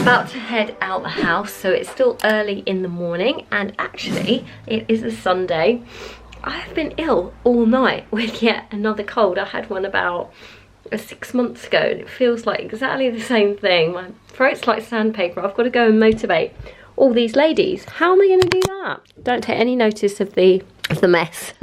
About to head out the house, so it's still early in the morning, and actually it is a Sunday. I've been ill all night with yet another cold. I had one about 6 months ago, and it feels like exactly the same thing. My throat's like sandpaper. I've got to go and motivate all these ladies. How am I going to do that? Don't take any notice of the mess.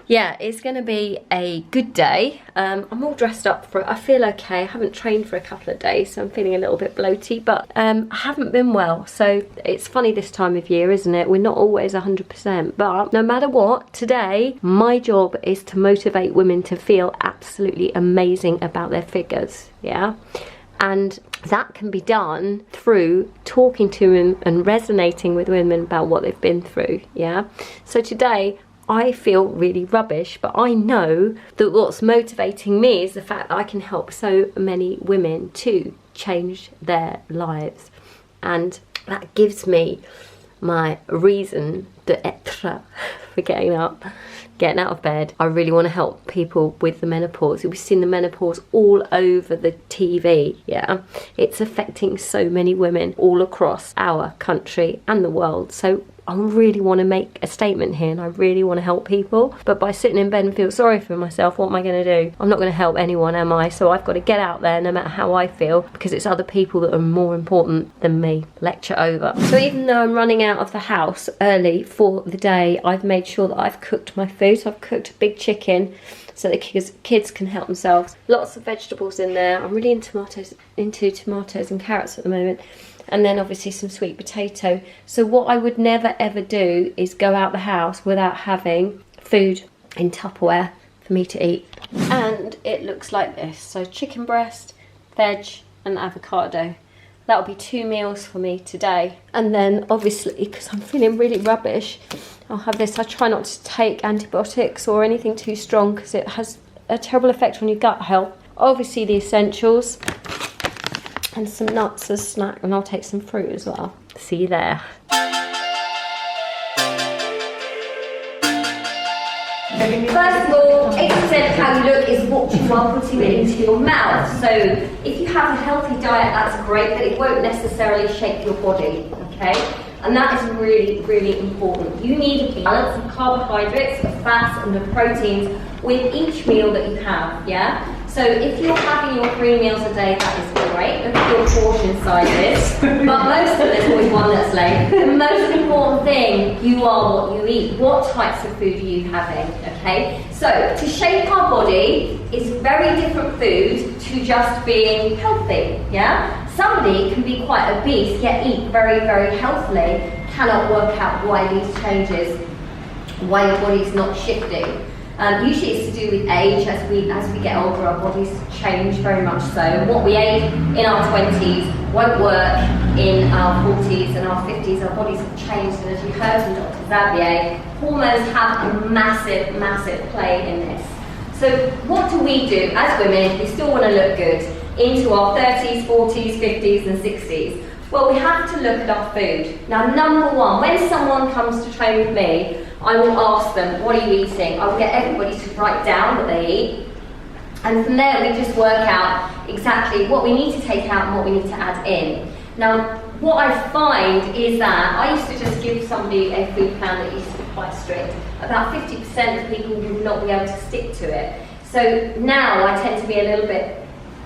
Yeah, it's going to be a good day. I'm all dressed up for it. I feel okay. I haven't trained for a couple of days, so I'm feeling a little bit bloaty, but I haven't been well. So it's funny this time of year, isn't it? We're not always 100%, but no matter what, today, my job is to motivate women to feel absolutely amazing about their figures, yeah? And that can be done through talking to them and resonating with women about what they've been through, yeah? So today, I feel really rubbish, but I know that what's motivating me is the fact that I can help so many women to change their lives. And that gives me my reason d'etre for getting out of bed. I really want to help people with the menopause. We've seen the menopause all over the TV, yeah? It's affecting so many women all across our country and the world. So I really want to make a statement here, and I really want to help people. But by sitting in bed and feel sorry for myself, what am I going to do? I'm not going to help anyone, am I? So I've got to get out there no matter how I feel, because it's other people that are more important than me. Lecture over. So even though I'm running out of the house early for the day, I've made sure that I've cooked my food. So I've cooked a big chicken so the kids can help themselves. Lots of vegetables in there. I'm really into tomatoes and carrots at the moment. And then obviously some sweet potato. So what I would never ever do is go out the house without having food in Tupperware for me to eat. And it looks like this. So chicken breast, veg and avocado. That'll be 2 meals for me today. And then obviously, because I'm feeling really rubbish, I'll have this. I try not to take antibiotics or anything too strong because it has a terrible effect on your gut health. Obviously the essentials. And some nuts as snack, and I'll take some fruit as well. See you there. First of all, 80% of how you look is what you are putting into your mouth. So if you have a healthy diet, that's great, but it won't necessarily shape your body, okay? And that is really, really important. You need a balance of carbohydrates, of fats, and of proteins with each meal that you have, yeah? So if you're having your 3 meals a day, that is great. Look at your portion sizes. But most of there's always one that's late. The most important thing, you are what you eat. What types of food are you having, okay? So to shape our body is very different food to just being healthy, yeah? Somebody can be quite obese, yet eat very, very healthily, cannot work out why these changes, why your body's not shifting. Usually it's to do with age. As we get older, our bodies change very much so. What we ate in our 20s won't work in our 40s and our 50s. Our bodies have changed, and as you heard from Dr. Xavier, hormones have a massive, massive play in this. So what do we do as women who still want to look good into our 30s, 40s, 50s and 60s? Well, we have to look at our food. Now, number one, when someone comes to train with me, I will ask them, what are you eating? I will get everybody to write down what they eat. And from there, we just work out exactly what we need to take out and what we need to add in. Now, what I find is that I used to just give somebody a food plan that used to be quite strict. About 50% of people would not be able to stick to it. So now I tend to be a little bit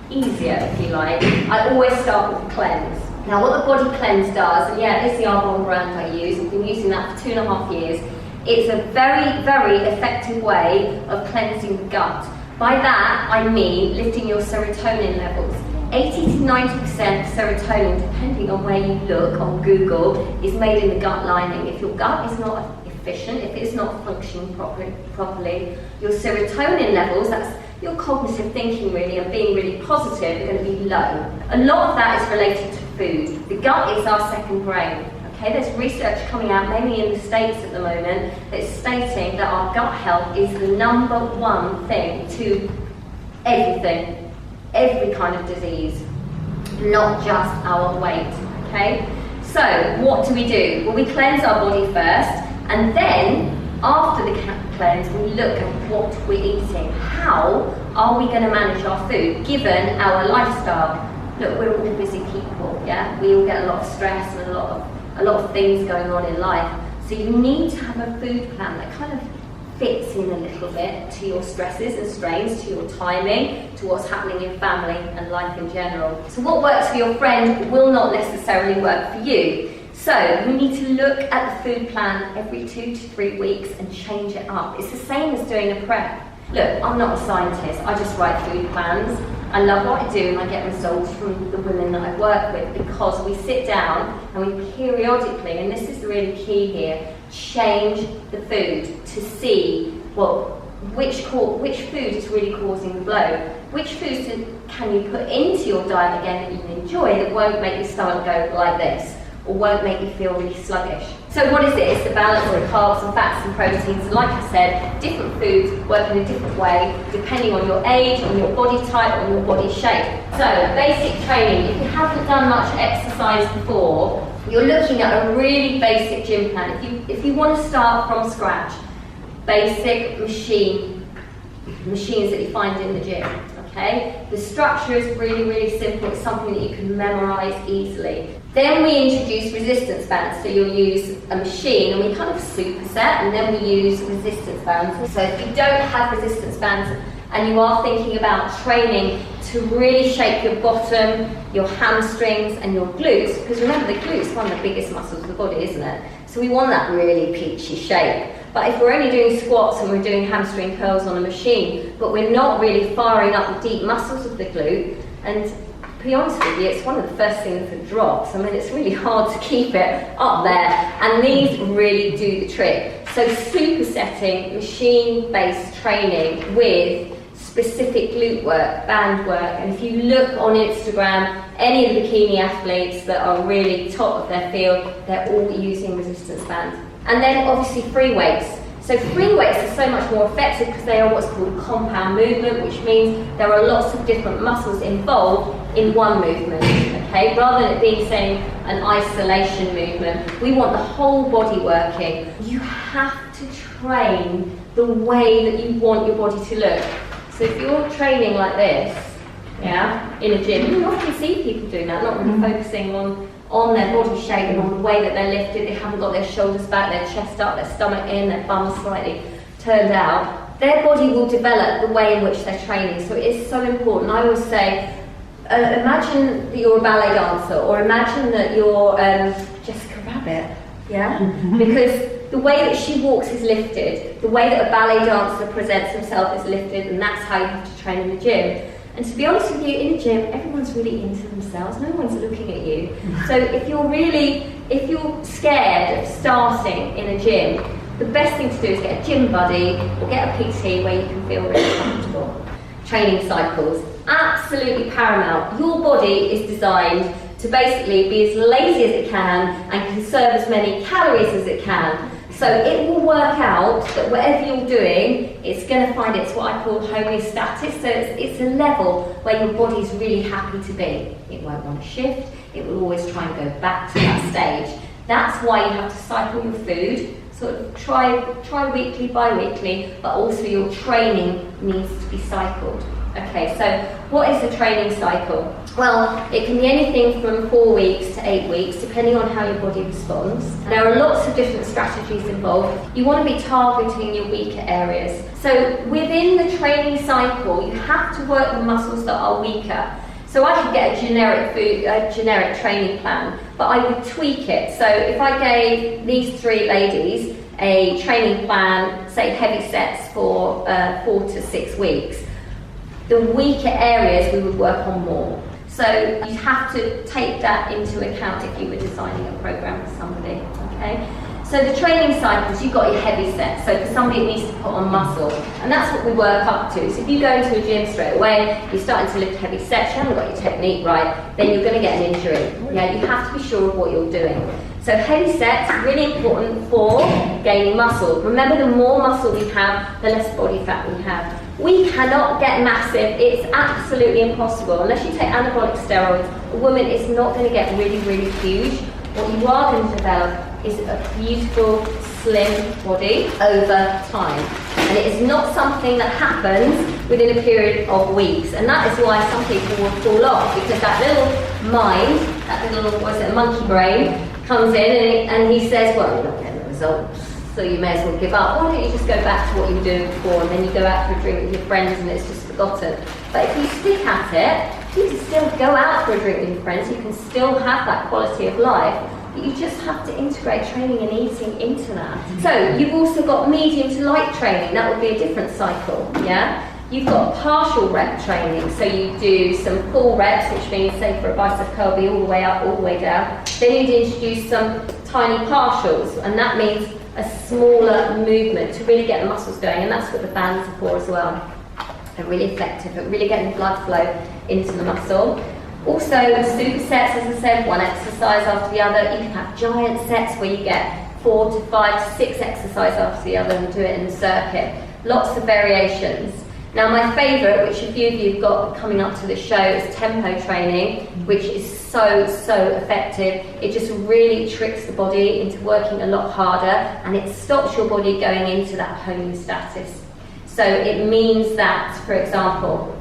easier, if you like. I always start with the cleanse. Now, what the Body Cleanse does, and yeah, it's the Arbonne brand I use. I've been using that for 2.5 years. It's a very, very effective way of cleansing the gut. By that, I mean lifting your serotonin levels. 80 to 90% of serotonin, depending on where you look on Google, is made in the gut lining. If your gut is not efficient, if it's not functioning properly, your serotonin levels, that's your cognitive thinking really, and being really positive, are going to be low. A lot of that is related to food. The gut is our second brain. Okay, there's research coming out, mainly in the States at the moment, that's stating that our gut health is the number one thing to everything, every kind of disease, not just our weight, okay? So, what do? Well, we cleanse our body first, and then, after the cleanse, we look at what we're eating. How are we going to manage our food, given our lifestyle? Look, we're all busy people. yeah? We all get a lot of stress and a lot of things going on in life. So you need to have a food plan that kind of fits in a little bit to your stresses and strains, to your timing, to what's happening in family and life in general. So what works for your friend will not necessarily work for you. So you need to look at the food plan every 2 to 3 weeks and change it up. It's the same as doing a prep. Look, I'm not a scientist, I just write food plans. I love what I do and I get results from the women that I work with because we sit down and we periodically, and this is really key here, change the food to see, well, which food is really causing the blow. Which foods can you put into your diet again that you enjoy that won't make your stomach go like this or won't make you feel really sluggish. So what is it? It's the balance of carbs and fats and proteins. And like I said, different foods work in a different way depending on your age, on your body type, on your body shape. So basic training, if you haven't done much exercise before, you're looking at a really basic gym plan. If you want to start from scratch, basic machines that you find in the gym, okay? The structure is really, really simple. It's something that you can memorize easily. Then we introduce resistance bands. So you'll use a machine and we kind of superset, and then we use resistance bands. So if you don't have resistance bands and you are thinking about training to really shape your bottom, your hamstrings and your glutes, because remember the glutes are one of the biggest muscles of the body, isn't it? So we want that really peachy shape. But if we're only doing squats and we're doing hamstring curls on a machine, but we're not really firing up the deep muscles of the glute, and to be honest with you, it's one of the first things that drops. I mean, it's really hard to keep it up there, and these really do the trick. So supersetting machine-based training with specific glute work, band work, and if you look on Instagram, any of the bikini athletes that are really top of their field, they're all using resistance bands. And then obviously free weights. So free weights are so much more effective because they are what's called compound movement, which means there are lots of different muscles involved in one movement, okay? Rather than it being, say, an isolation movement, we want the whole body working. You have to train the way that you want your body to look. So if you're training like this, yeah, in a gym, you often see people doing that, not really focusing on their body shape and on the way that they're lifted. They haven't got their shoulders back, their chest up, their stomach in, their bum slightly turned out. Their body will develop the way in which they're training. So it is so important. I always say, imagine that you're a ballet dancer, or imagine that you're Jessica Rabbit, yeah? Because the way that she walks is lifted, the way that a ballet dancer presents himself is lifted, and that's how you have to train in the gym. And to be honest with you, in a gym, everyone's really into themselves, no one's looking at you. So if you're scared of starting in a gym, the best thing to do is get a gym buddy or get a PT where you can feel really comfortable. Training cycles, absolutely paramount. Your body is designed to basically be as lazy as it can and conserve as many calories as it can. So it will work out that whatever you're doing, it's going to find it's what I call homeostasis. So it's a level where your body's really happy to be. It won't want to shift. It will always try and go back to that stage. That's why you have to cycle your food. Sort of try weekly, bi-weekly, but also your training needs to be cycled. Okay, so what is the training cycle? Well, it can be anything from 4 weeks to 8 weeks, depending on how your body responds. There are lots of different strategies involved. You want to be targeting your weaker areas. So within the training cycle, you have to work the muscles that are weaker. So I could get a generic training plan, but I would tweak it. So if I gave these 3 ladies a training plan, say heavy sets for 4 to 6 weeks, the weaker areas we would work on more. So you have to take that into account if you were designing a program for somebody, okay? So the training cycles, you've got your heavy sets. So for somebody it needs to put on muscle, and that's what we work up to. So if you go into a gym straight away, you're starting to lift heavy sets, you haven't got your technique right, then you're going to get an injury. Yeah, you have to be sure of what you're doing. So heavy sets are really important for gaining muscle. Remember, the more muscle we have, the less body fat we have. We cannot get massive. It's absolutely impossible. Unless you take anabolic steroids, a woman is not going to get really, really huge. What you are going to develop is a beautiful, slim body over time. And it is not something that happens within a period of weeks. And that is why some people will fall off, because that little mind, that little, what is it, monkey brain, comes in and he says, well, you're not getting the results, so you may as well give up. Why don't you just go back to what you were doing before, and then you go out for a drink with your friends and it's just forgotten. But if you stick at it, you can still go out for a drink with your friends, you can still have that quality of life, but you just have to integrate training and eating into that. So you've also got medium to light training, that would be a different cycle, yeah? You've got partial rep training, so you do some full reps, which means, say for a bicep curl, be all the way up, all the way down. Then you'd introduce some tiny partials, and that means a smaller movement to really get the muscles going, and that's what the bands are for as well. They're really effective at really getting blood flow into the muscle. Also, supersets, as I said, one exercise after the other. You can have giant sets where you get 4 to 5 to 6 exercises after the other and do it in a circuit. Lots of variations. Now, my favourite, which a few of you have got coming up to the show, is tempo training, which is so effective. It just really tricks the body into working a lot harder, and it stops your body going into that homeostasis. So it means that, for example,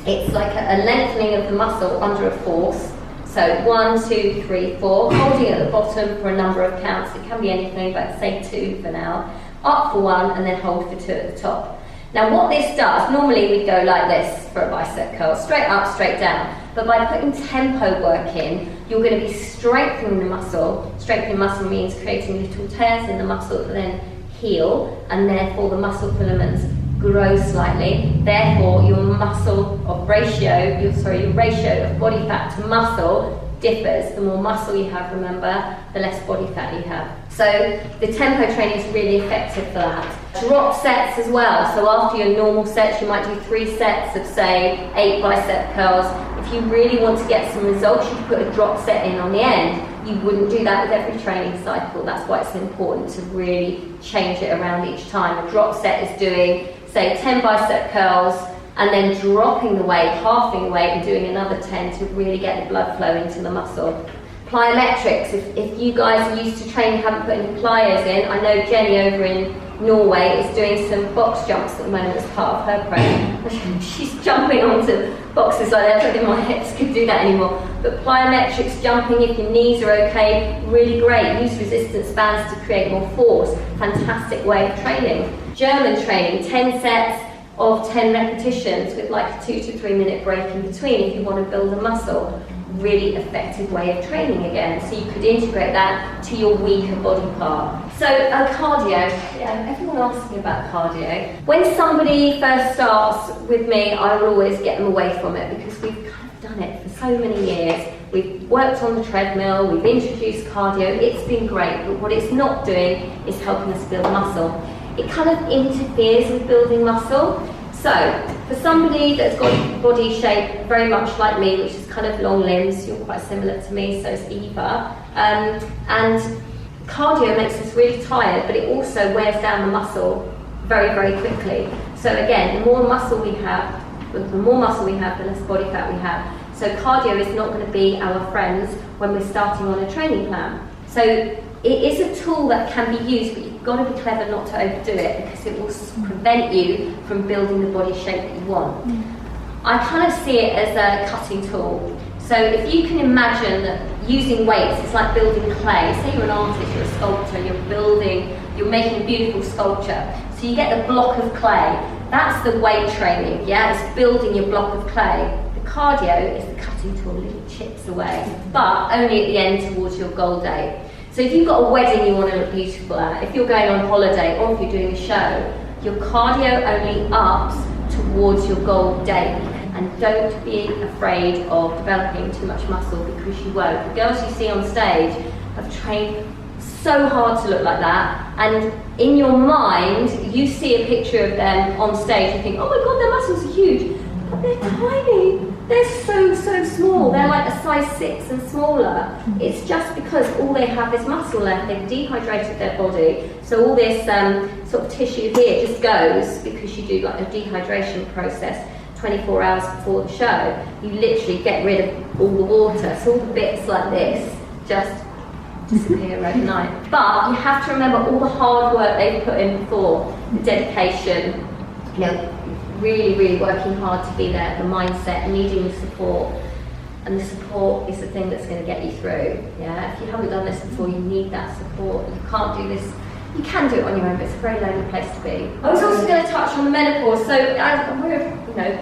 it's like a lengthening of the muscle under a force. So 1, 2, 3, 4, holding at the bottom for a number of counts. It can be anything, but say 2 for now. Up for 1, and then hold for 2 at the top. Now what this does, normally we go like this for a bicep curl, straight up, straight down. But by putting tempo work in, you're going to be strengthening the muscle. Strengthening muscle means creating little tears in the muscle that then heal, and therefore the muscle filaments grow slightly. Therefore your ratio of body fat to muscle differs. The more muscle you have, remember, the less body fat you have. So the tempo training is really effective for that. Drop sets as well. So after your normal sets, you might do 3 sets of, say, 8 bicep curls. If you really want to get some results, you can put a drop set in on the end. You wouldn't do that with every training cycle. That's why it's important to really change it around each time. A drop set is doing, say, 10 bicep curls, and then dropping the weight, halving the weight, and doing another 10 to really get the blood flow into the muscle. Plyometrics, if you guys are used to training, haven't put any plyos in, I know Jenny over in Norway is doing some box jumps at the moment as part of her program. She's jumping onto boxes like that. I don't think my hips could do that anymore. But plyometrics, jumping, if your knees are okay, really great. Use resistance bands to create more force. Fantastic way of training. German training, 10 sets of 10 repetitions with like a 2 to 3 minute break in between if you want to build a muscle. Really effective way of training again, so you could integrate that to your weaker body part. So cardio, everyone asks me about cardio. When somebody first starts with me, I will always get them away from it because we've kind of done it for so many years. We've worked on the treadmill, we've introduced cardio, it's been great, but what it's not doing is helping us build muscle. It kind of interferes with building muscle. So, for somebody that's got body shape very much like me, which is kind of long limbs, you're quite similar to me, so is Eva, and cardio makes us really tired, but it also wears down the muscle very quickly. So again, the more muscle we have, the less body fat we have. So cardio is not going to be our friends when we're starting on a training plan. So it is a tool that can be used, but you've got to be clever not to overdo it because it will prevent you from building the body shape that you want. I kind of see it as a cutting tool. So if you can imagine that using weights, it's like building clay. Say you're an artist, you're a sculptor, you're making a beautiful sculpture. So you get the block of clay. That's the weight training, yeah? It's building your block of clay. The cardio is the cutting tool, little chips away, but only at the end towards your goal date. So if you've got a wedding you want to look beautiful at, if you're going on holiday or if you're doing a show, your cardio only ups towards your goal date. And don't be afraid of developing too much muscle because you won't. The girls you see on stage have trained so hard to look like that, and in your mind you see a picture of them on stage and think, oh my god, their muscles are huge, but they're tiny. They're so small. They're like a size 6 and smaller. It's just because all they have is muscle left. They've dehydrated their body, so all this sort of tissue here just goes because you do like a dehydration process 24 hours before the show. You literally get rid of all the water, so all the bits like this just disappear overnight. But you have to remember all the hard work they've put in before, the dedication, you know, really, really working hard to be there, the mindset, needing the support. And the support is the thing that's going to get you through. Yeah, if you haven't done this before, you need that support. You can't do this. You can do it on your own, but it's a very lonely place to be. I was also going to touch on the menopause. So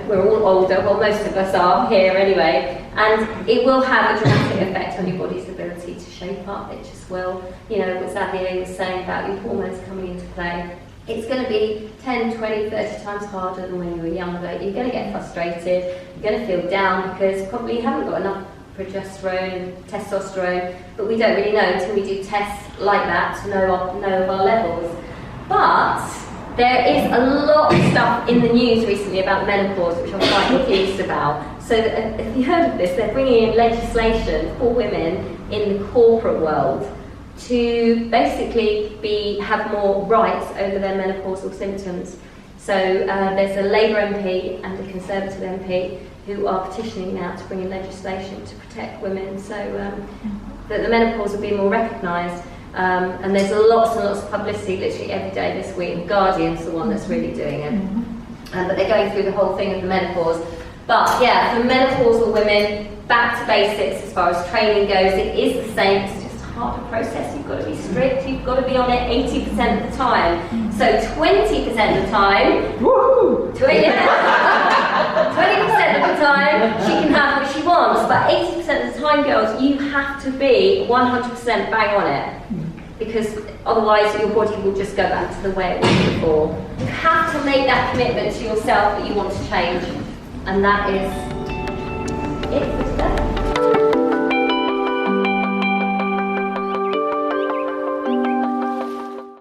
we're all older. Well, most of us are here anyway, and it will have a dramatic effect on your body's ability to shape up. It just will. You know what Xavier was saying about your hormones coming into play. It's going to be 10, 20, 30 times harder than when you were younger. You're going to get frustrated. You're going to feel down because probably you haven't got enough progesterone, testosterone, but we don't really know until we do tests like that to know of our levels. But there is a lot of stuff in the news recently about menopause, which I'm quite confused about. So if you heard of this, they're bringing in legislation for women in the corporate world to basically have more rights over their menopausal symptoms. So there's a Labour MP and a Conservative MP who are petitioning now to bring in legislation to protect women so that the menopause will be more recognised. And there's lots and lots of publicity literally every day this week. The Guardian's the one that's really doing it. But they're going through the whole thing of the menopause. But yeah, for menopausal women, back to basics as far as training goes, it is the same. It's just a harder process. You've got to be strict. You've got to be on it 80% of the time. So 20% of the time, 20% of the time, she can have what she wants, but 80% of the time, girls, you have to be 100% bang on it, because otherwise your body will just go back to the way it was before. You have to make that commitment to yourself that you want to change, and that is it for